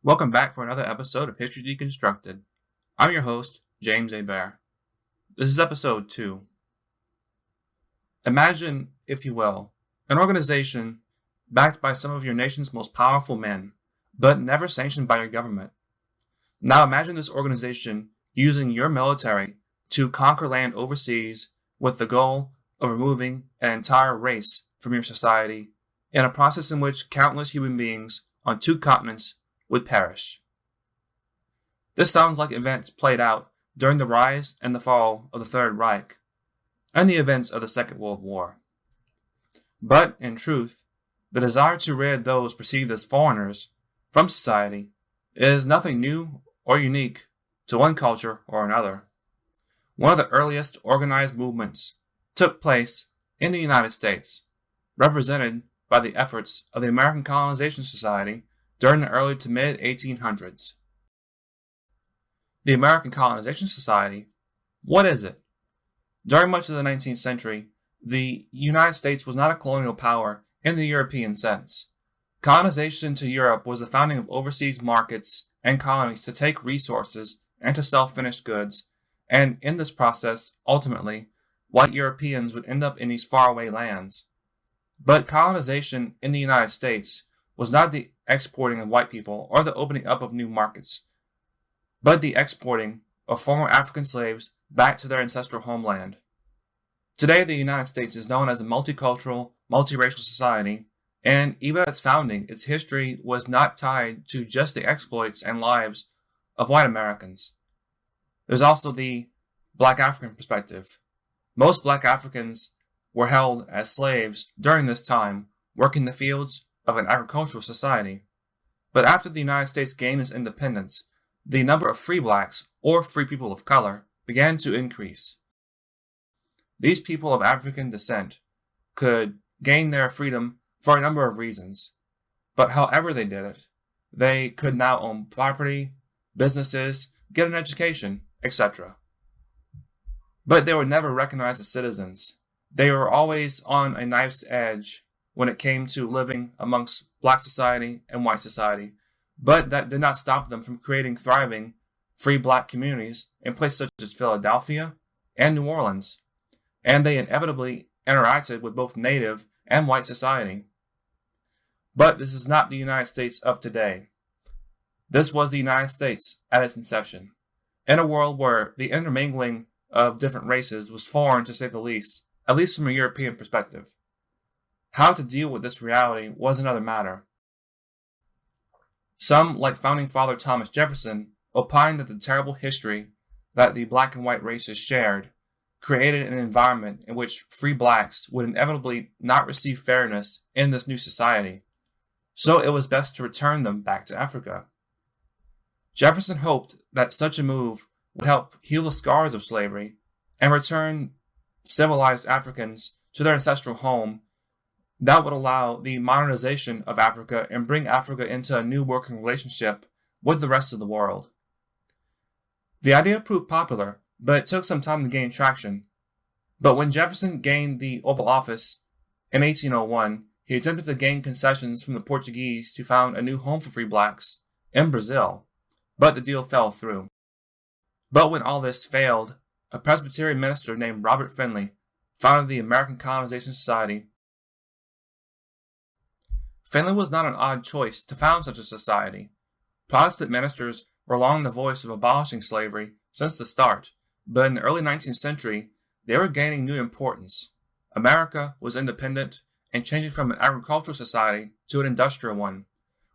Welcome back for another episode of History Deconstructed. I'm your host, James A. Bear. This is episode 2. Imagine, if you will, an organization backed by some of your nation's most powerful men, but never sanctioned by your government. Now imagine this organization using your military to conquer land overseas with the goal of removing an entire race from your society in a process in which countless human beings on 2 continents would perish. This sounds like events played out during the rise and the fall of the Third Reich and the events of the Second World War. But, in truth, the desire to rid those perceived as foreigners from society is nothing new or unique to one culture or another. One of the earliest organized movements took place in the United States, represented by the efforts of the American Colonization Society during the early to mid-1800s. The American Colonization Society, what is it? During much of the 19th century, the United States was not a colonial power in the European sense. Colonization to Europe was the founding of overseas markets and colonies to take resources and to sell finished goods, and in this process, ultimately, white Europeans would end up in these faraway lands. But colonization in the United States was not the exporting of white people or the opening up of new markets, but the exporting of former African slaves back to their ancestral homeland. Today, the United States is known as a multicultural, multiracial society, and even at its founding, its history was not tied to just the exploits and lives of white Americans. There's also the Black African perspective. Most Black Africans were held as slaves during this time, working the fields of an agricultural society. But after the United States gained its independence, the number of free blacks, or free people of color, began to increase. These people of African descent could gain their freedom for a number of reasons, but however they did it, they could now own property, businesses, get an education, etc. But they were never recognized as citizens. They were always on a knife's edge when it came to living amongst Black society and white society, but that did not stop them from creating thriving, free Black communities in places such as Philadelphia and New Orleans, and they inevitably interacted with both Native and white society. But this is not the United States of today. This was the United States at its inception, in a world where the intermingling of different races was foreign to say the least, at least from a European perspective. How to deal with this reality was another matter. Some, like founding father Thomas Jefferson, opined that the terrible history that the Black and white races shared created an environment in which free Blacks would inevitably not receive fairness in this new society, so it was best to return them back to Africa. Jefferson hoped that such a move would help heal the scars of slavery and return civilized Africans to their ancestral home. That would allow the modernization of Africa and bring Africa into a new working relationship with the rest of the world. The idea proved popular, but it took some time to gain traction. But when Jefferson gained the Oval Office in 1801, he attempted to gain concessions from the Portuguese to found a new home for free Blacks in Brazil, but the deal fell through. But when all this failed, a Presbyterian minister named Robert Finley founded the American Colonization Society. Finley was not an odd choice to found such a society. Protestant ministers were long the voice of abolishing slavery since the start, but in the early 19th century, they were gaining new importance. America was independent and changing from an agricultural society to an industrial one.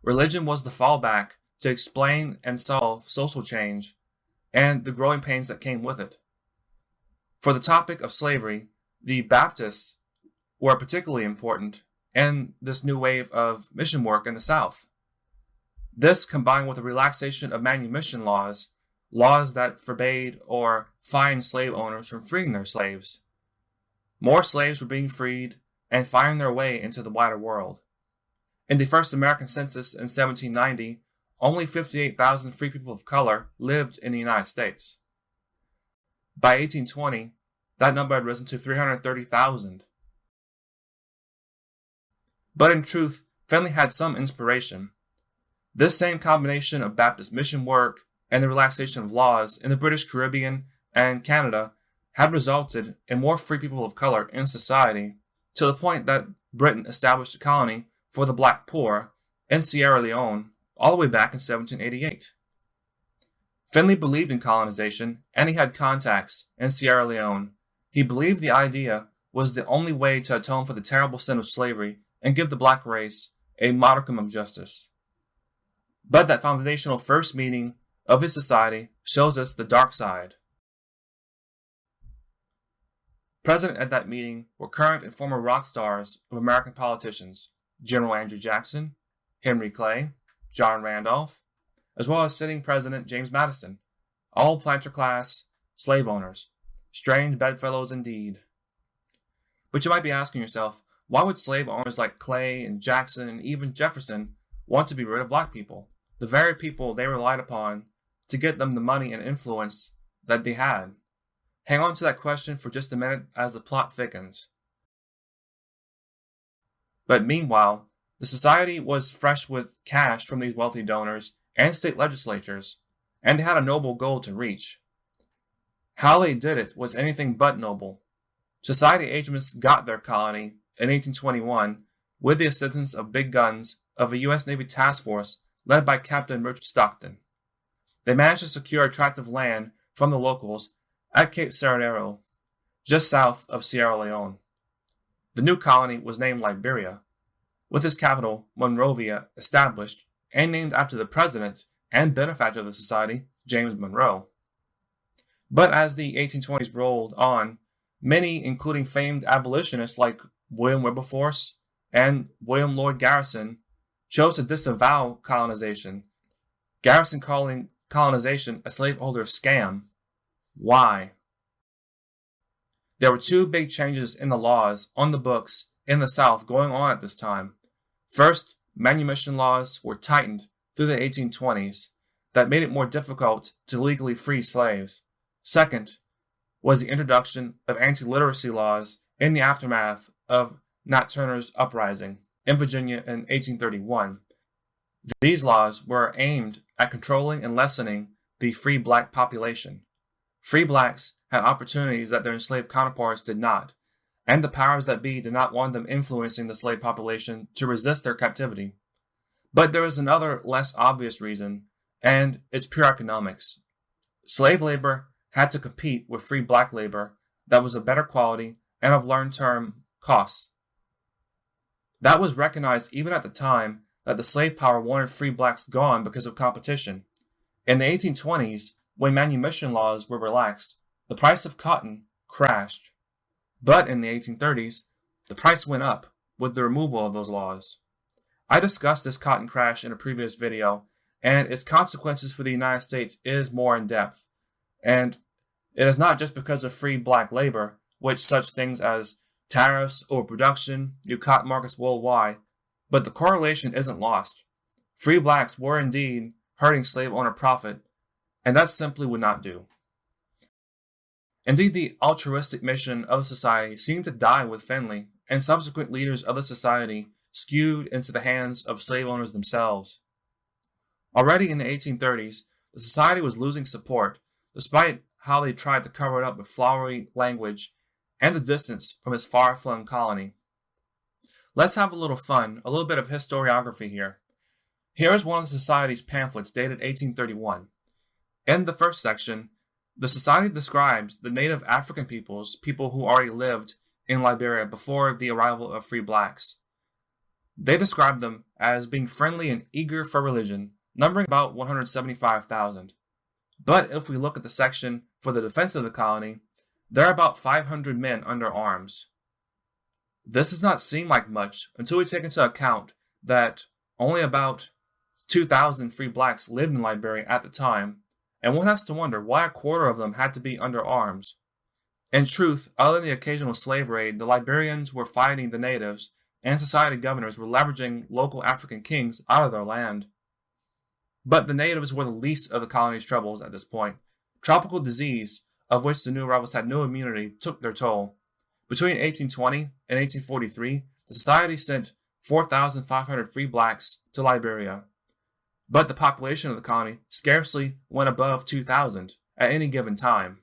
Religion was the fallback to explain and solve social change and the growing pains that came with it. For the topic of slavery, the Baptists were particularly important in this new wave of mission work in the South. This, combined with the relaxation of manumission laws that forbade or fined slave owners from freeing their slaves. More slaves were being freed and finding their way into the wider world. In the first American census in 1790, only 58,000 free people of color lived in the United States. By 1820, that number had risen to 330,000. But in truth, Finley had some inspiration. This same combination of Baptist mission work and the relaxation of laws in the British Caribbean and Canada had resulted in more free people of color in society, to the point that Britain established a colony for the black poor in Sierra Leone all the way back in 1788. Finley believed in colonization, and he had contacts in Sierra Leone. He believed the idea was the only way to atone for the terrible sin of slavery and give the black race a modicum of justice. But that foundational first meeting of his society shows us the dark side. Present at that meeting were current and former rock stars of American politicians, General Andrew Jackson, Henry Clay, John Randolph, as well as sitting President James Madison, all planter class slave owners. Strange bedfellows indeed. But you might be asking yourself, why would slave owners like Clay and Jackson and even Jefferson want to be rid of black people, the very people they relied upon to get them the money and influence that they had? Hang on to that question for just a minute as the plot thickens. But meanwhile, the society was fresh with cash from these wealthy donors and state legislatures, and they had a noble goal to reach. How they did it was anything but noble. Society agents got their colony in 1821 with the assistance of big guns of a U.S. Navy task force led by Captain Richard Stockton. They managed to secure attractive land from the locals at Cape Serenero, just south of Sierra Leone. The new colony was named Liberia, with its capital, Monrovia, established and named after the president and benefactor of the society, James Monroe. But as the 1820s rolled on, many, including famed abolitionists like William Wilberforce and William Lloyd Garrison, chose to disavow colonization, Garrison calling colonization a slaveholder scam. Why? There were two big changes in the laws on the books in the South going on at this time. First, manumission laws were tightened through the 1820s that made it more difficult to legally free slaves. Second was the introduction of anti-literacy laws in the aftermath of Nat Turner's uprising in Virginia in 1831. These laws were aimed at controlling and lessening the free black population. Free blacks had opportunities that their enslaved counterparts did not, and the powers that be did not want them influencing the slave population to resist their captivity. But there is another, less obvious reason, and it's pure economics. Slave labor had to compete with free black labor that was of better quality and of long-term costs. That was recognized even at the time that the slave power wanted free blacks gone because of competition. In the 1820s, when manumission laws were relaxed, the price of cotton crashed. But in the 1830s, the price went up with the removal of those laws. I discussed this cotton crash in a previous video, and its consequences for the United States is more in depth. And it is not just because of free black labor, which such things as tariffs, overproduction, new cotton markets worldwide, but the correlation isn't lost. Free blacks were indeed hurting slave owner profit, and that simply would not do. Indeed, the altruistic mission of the society seemed to die with Finley, and subsequent leaders of the society skewed into the hands of slave owners themselves. Already in the 1830s, the society was losing support, despite how they tried to cover it up with flowery language and the distance from its far-flung colony. Let's have a little fun, a little bit of historiography here. Here is one of the society's pamphlets dated 1831. In the first section, the society describes the native African peoples, people who already lived in Liberia before the arrival of free blacks. They describe them as being friendly and eager for religion, numbering about 175,000. But if we look at the section for the defense of the colony, there are about 500 men under arms. This does not seem like much until we take into account that only about 2,000 free blacks lived in Liberia at the time, and one has to wonder why a quarter of them had to be under arms. In truth, other than the occasional slave raid, the Liberians were fighting the natives, and society governors were leveraging local African kings out of their land. But the natives were the least of the colony's troubles at this point. Tropical disease, of which the new arrivals had no immunity, took their toll. Between 1820 and 1843, the society sent 4,500 free blacks to Liberia. but the population of the colony scarcely went above 2,000 at any given time.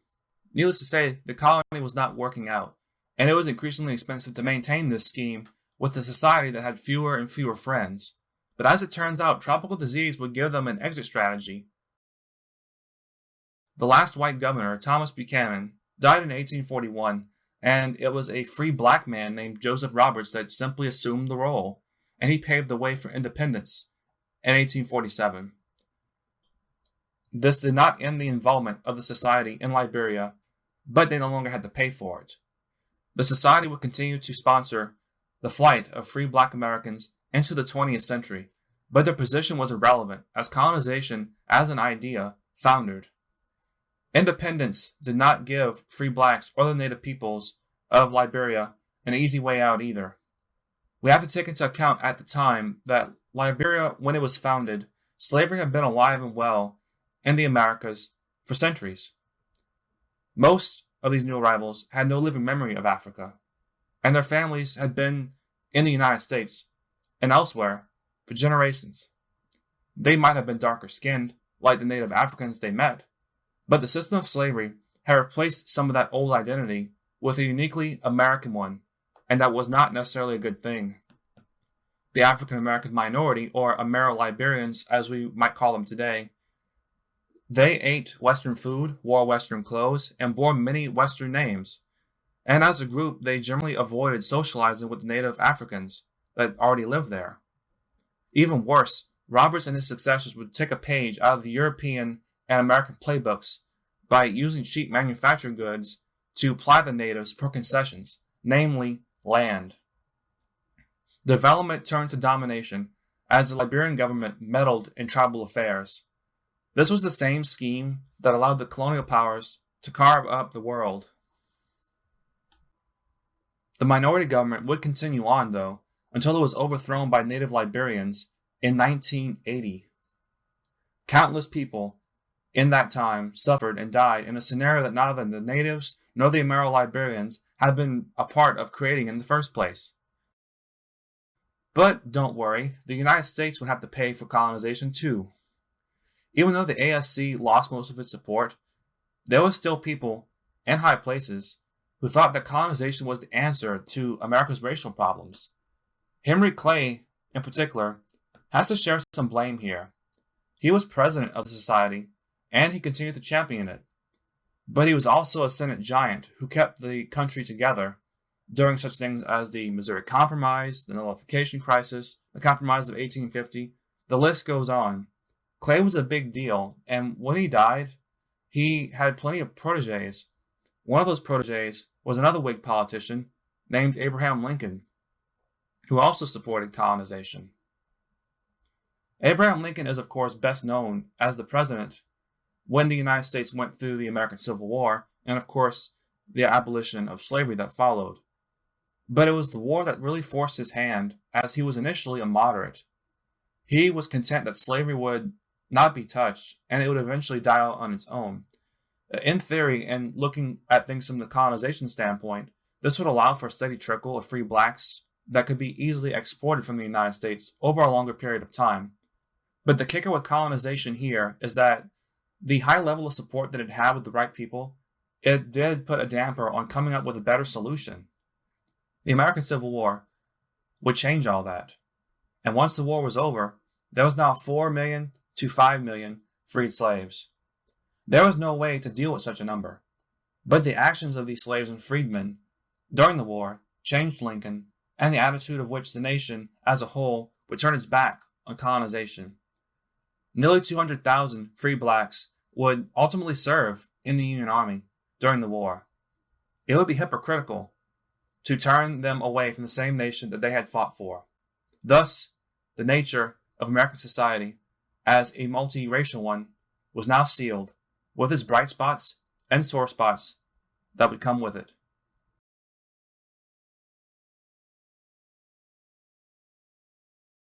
Needless to say, the colony was not working out, and it was increasingly expensive to maintain this scheme with a society that had fewer and fewer friends. But as it turns out, tropical disease would give them an exit strategy. The last white governor, Thomas Buchanan, died in 1841, and it was a free black man named Joseph Roberts that simply assumed the role, and he paved the way for independence in 1847. This did not end the involvement of the society in Liberia, but they no longer had to pay for it. The society would continue to sponsor the flight of free black Americans into the 20th century, but their position was irrelevant as colonization as an idea foundered. Independence did not give free blacks or the native peoples of Liberia an easy way out either. We have to take into account at the time that Liberia, when it was founded, slavery had been alive and well in the Americas for centuries. Most of these new arrivals had no living memory of Africa, and their families had been in the United States and elsewhere for generations. They might have been darker skinned, like the native Africans they met, but the system of slavery had replaced some of that old identity with a uniquely American one, and that was not necessarily a good thing. The African American minority, or Amero-Liberians as we might call them today, they ate Western food, wore Western clothes, and bore many Western names. And as a group, they generally avoided socializing with the native Africans that already lived there. Even worse, Roberts and his successors would take a page out of the European and American playbooks by using cheap manufactured goods to ply the natives for concessions, namely land. Development turned to domination as the Liberian government meddled in tribal affairs. This was the same scheme that allowed the colonial powers to carve up the world. The minority government would continue on, though, until it was overthrown by native Liberians in 1980. Countless people in that time suffered and died in a scenario that neither the natives nor the Amero-Liberians had been a part of creating in the first place. But don't worry, the United States would have to pay for colonization too. Even though the ASC lost most of its support, there were still people in high places who thought that colonization was the answer to America's racial problems. Henry Clay, in particular, has to share some blame here. He was president of the society, and he continued to champion it. But he was also a Senate giant who kept the country together during such things as the Missouri Compromise, the Nullification Crisis, the Compromise of 1850. The list goes on. Clay was a big deal, and when he died, he had plenty of protégés. One of those protégés was another Whig politician named Abraham Lincoln, who also supported colonization. Abraham Lincoln is, of course, best known as the president when the United States went through the American Civil War, and of course, the abolition of slavery that followed. But it was the war that really forced his hand, as he was initially a moderate. He was content that slavery would not be touched, and it would eventually die out on its own. In theory, and looking at things from the colonization standpoint, this would allow for a steady trickle of free blacks that could be easily exported from the United States over a longer period of time. But the kicker with colonization here is that the high level of support that it had with the right people, it did put a damper on coming up with a better solution. The American Civil War would change all that. And once the war was over, there was now 4 million to 5 million freed slaves. There was no way to deal with such a number. But the actions of these slaves and freedmen during the war changed Lincoln and the attitude of which the nation as a whole would turn its back on colonization. Nearly 200,000 free blacks would ultimately serve in the Union Army during the war. It would be hypocritical to turn them away from the same nation that they had fought for. Thus, the nature of American society as a multiracial one was now sealed with its bright spots and sore spots that would come with it.